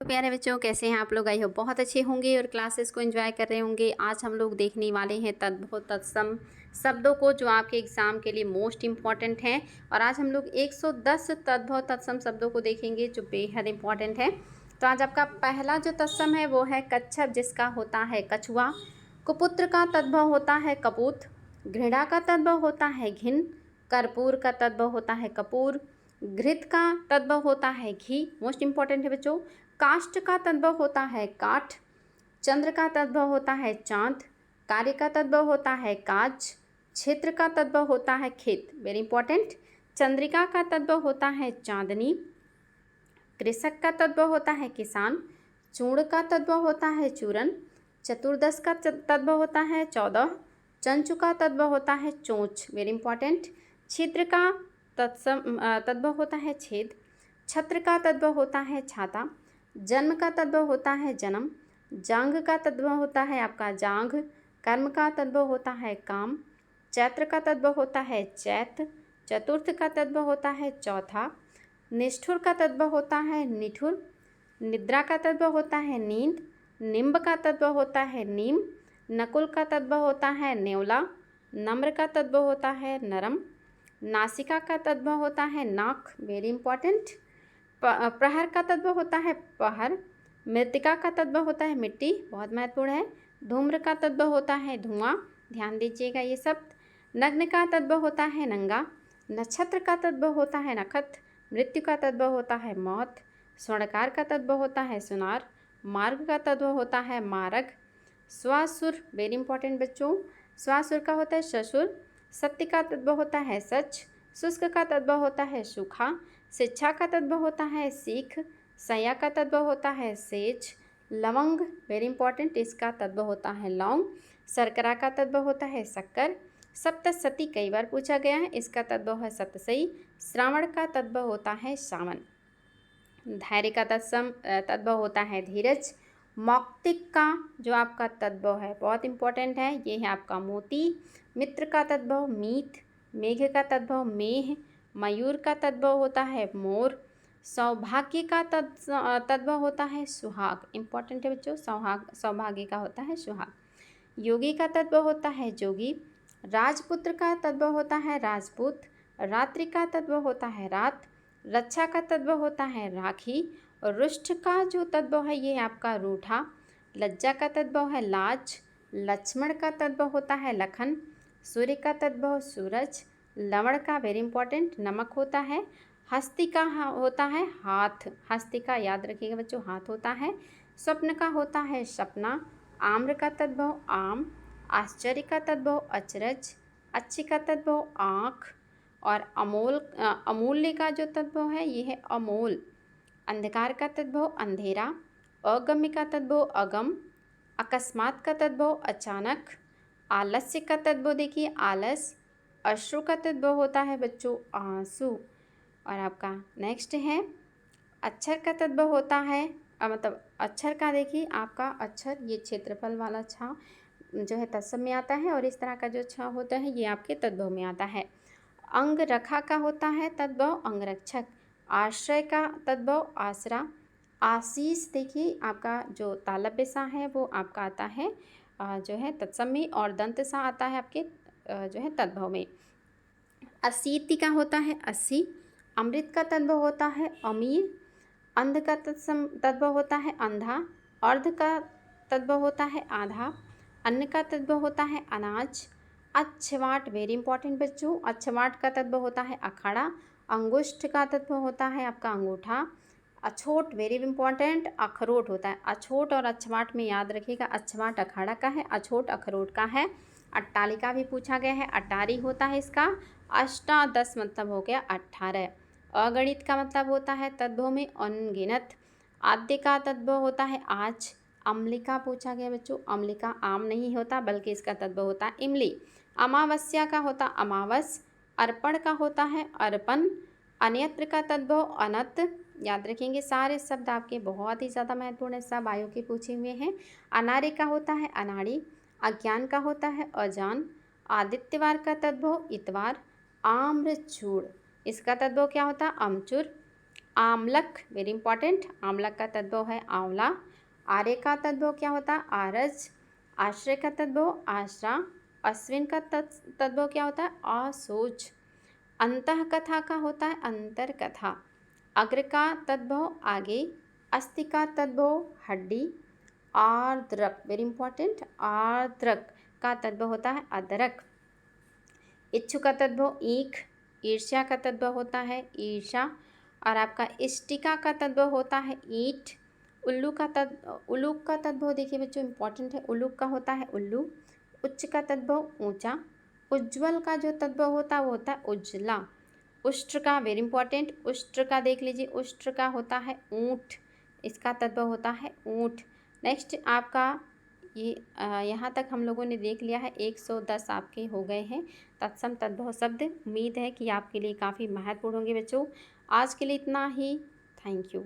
तो प्यारे बच्चों, कैसे हैं आप लोग? आई होप बहुत अच्छे होंगे और क्लासेस को एंजॉय कर रहे होंगे। आज हम लोग देखने वाले हैं तद्भव तत्सम शब्दों को, जो आपके एग्जाम के लिए मोस्ट इम्पॉर्टेंट हैं। और आज हम लोग 110 तद्भव तत्सम शब्दों को देखेंगे जो बेहद इम्पॉर्टेंट है। तो आज आपका पहला जो तत्सम है वो है कच्छप, जिसका होता है कछुआ। कुपुत्र का तद्भव होता है कपूत। घृणा का तद्भव होता है घिन। कर्पूर का तद्भव होता है कपूर। घृत का तद्भव होता है घी, मोस्ट इम्पॉर्टेंट है बच्चों। काष्ठ का तद्भव होता है काठ। चंद्र का तद्भव होता है चांद। कार्य का तद्भव होता है काज। क्षेत्र का तद्भव होता है खेत, वेरी इंपॉर्टेंट। चंद्रिका का तद्भव होता है चांदनी। कृषक का तद्भव होता है किसान। चूर्ण का तद्भव होता है चूरन। चतुर्दश का तद्भव होता है 14। चंचु का तद्भव होता है चोंच, वेरी इंपॉर्टेंट। छिद्र का तद्भव होता है छेद। छत्र का तद्भव होता है छाता। जन्म का तद्भव होता है जन्म। जांघ का तद्भव होता है आपका जांघ। कर्म का तद्भव होता है काम। चैत्र का तद्भव होता है चैत। चतुर्थ का तद्भव होता है चौथा। निष्ठुर का तद्भव होता है निठुर। निद्रा का तद्भव होता है नींद। निम्ब का तद्भव होता है नीम। नकुल का तद्भव होता है नेवला। नम्र का तद्भव होता है नरम। नासिका का तद्भव होता है नाक, वेरी इंपॉर्टेंट। प्रहर का तद्भव होता है पहर। मृतिका का तद्भव होता है मिट्टी, बहुत महत्वपूर्ण है। धूम्र का तद्भव होता है धुआं, ध्यान दीजिएगा ये सब। नग्न का तद्भव होता है नंगा। नक्षत्र का तद्भव होता है नखत। मृत्यु का तद्भव होता है मौत। स्वर्णकार का तद्भव होता है सुनार। मार्ग का तद्भव होता है मार्ग। स्वासुर, वेरी इंपॉर्टेंट बच्चों। स्वासुर का होता है ससुर। सत्य का तद्भव होता है सच। शुष्क का तद्भव होता है सूखा। शिक्षा का तद्भव होता है सीख। सया का तद्भव होता है सेज। लवंग, वेरी इंपॉर्टेंट, इसका तद्भव होता है लौंग। शर्करा का तद्भव होता है शक्कर। सप्तशती कई बार पूछा गया है, इसका तद्भव है सतसई। श्रावण का तद्भव होता है सावन। धैर्य का तद्भव होता है धीरज। मौक्तिक का जो आपका तद्भव है बहुत इंपॉर्टेंट है, ये है आपका मोती। मित्र का तद्भव मीत। मेघ का तद्भव मेह। मयूर का तद्भव होता है मोर। सौभाग्य का तद्भव होता है सुहाग, इंपॉर्टेंट है बच्चों, सौभाग्य का होता है सुहाग। योगी का तद्भव होता है जोगी। राजपुत्र का तद्भव होता है राजपूत। रात्रि का तद्भव होता है रात। रक्षा का तद्भव होता है राखी। और रुष्ट का जो तद्भव है ये है आपका रूठा। लज्जा का तद्भव है लाज। लक्ष्मण का तद्भव होता है लखन। सूर्य का तद्भव सूरज। लवण का, वेरी इंपॉर्टेंट, नमक होता है। हस्ती का होता है हाथ, हस्ती का याद रखिएगा बच्चों, हाथ होता है। स्वप्न का होता है सपना। आम्र का तद्भव आम। आश्चर्य का तद्भव अचरज। अच्छी का तद्भव आँख। और अमूल्य का जो तद्भव है ये है अमोल। अंधकार का तद्भव अंधेरा। अगम्य का तद्भव अगम। अकस्मात का तद्भव अचानक। आलस्य का तद्भव देखिए आलस। अश्रु का तद्भव होता है बच्चों आंसू। और आपका नेक्स्ट है अक्षर का तद्भव होता है मतलब अक्षर का देखिए आपका अक्षर, ये क्षेत्रफल वाला छा जो है तत्सम में आता है, और इस तरह का जो छा होता है ये आपके तद्भव में आता है। अंग रखा का होता है तद्भव अंगरक्षक। आश्रय का तद्भव आसरा। आशीष देखिए आपका जो तालव्य सा है वो आपका आता है जो है तत्सम में, और दंत सा आता है आपके जो है तद्भव में। अशीति का होता है अस्सी। अमृत का तद्भव होता है अमीर। अंध का तद्भव होता है अंधा। अर्ध का तद्भव होता है आधा। अन्न का तद्भव होता है अनाज। अच्छवाट, वेरी इंपॉर्टेंट बच्चों, अच्छवाट का तद्भव होता है अखाड़ा। अंगुष्ठ का तद्भव होता है आपका अंगूठा। अछोट, वेरी इंपॉर्टेंट, अखरोट होता है। अछोट और अच्छवाट में याद रखिएगा, अच्छवाट अखाड़ा का है, अछोट अखरोट का है। अट्टालिका भी पूछा गया है, अटारी होता है इसका। अष्टादश मतलब हो गया 18। अगणित का मतलब होता है तद्भव में अनगिनत। आद्य का तद्भव होता है आज। अम्लिका पूछा गया बच्चों, अम्लिका आम नहीं होता बल्कि इसका तद्भव होता है इमली। अमावस्या का होता अमावस। अर्पण का होता है अर्पण। अन्यत्र का तद्भव अनत, याद रखेंगे सारे शब्द आपके बहुत ही ज़्यादा महत्वपूर्ण है, सब आयु के पूछे हुए हैं। अनार्य का होता है अनाड़ी। अज्ञान का होता है अजान। आदित्यवार का तद्भव इतवार। आम्रचूड़, इसका तद्भव क्या होता है अमचूर। आमलक, वेरी इंपॉर्टेंट, आमलक का तद्भव है आंवला। आर्य का तद्भव क्या होता है? आरज। आश्रय का तद्भव आश्रा। अश्विन का तद्भव क्या होता है? असोज। अंतः कथा का होता है अंतर कथा। अग्र का तद्भव आगे। अस्थि का तद्भव हड्डी। आर्द्रक, वेरी इंपॉर्टेंट, आर्द्रक का तद्भव होता है अदरक। इच्छु का तद्भव ईख। ईर्ष्या का तद्भव होता है ईर्षा। और आपका इष्टिका का तद्भव होता है ईट। उल्लूक का तद्भव देखिए बच्चों इंपॉर्टेंट है, उल्लूक का होता है उल्लू। उच्च का तद्भव ऊंचा। उज्ज्वल का जो तद्भव होता है वो होता है उज्ज्वला। उष्ट्र का, वेरी इंपॉर्टेंट, उष्ट्र का देख लीजिए, उष्ट्र का होता है ऊंट, इसका तद्भव होता है ऊंट। नेक्स्ट आपका ये यहाँ तक हम लोगों ने देख लिया है, 110 आपके हो गए हैं तत्सम तद्भव शब्द। उम्मीद है कि आपके लिए काफ़ी महत्वपूर्ण होंगे बच्चों। आज के लिए इतना ही। Thank you.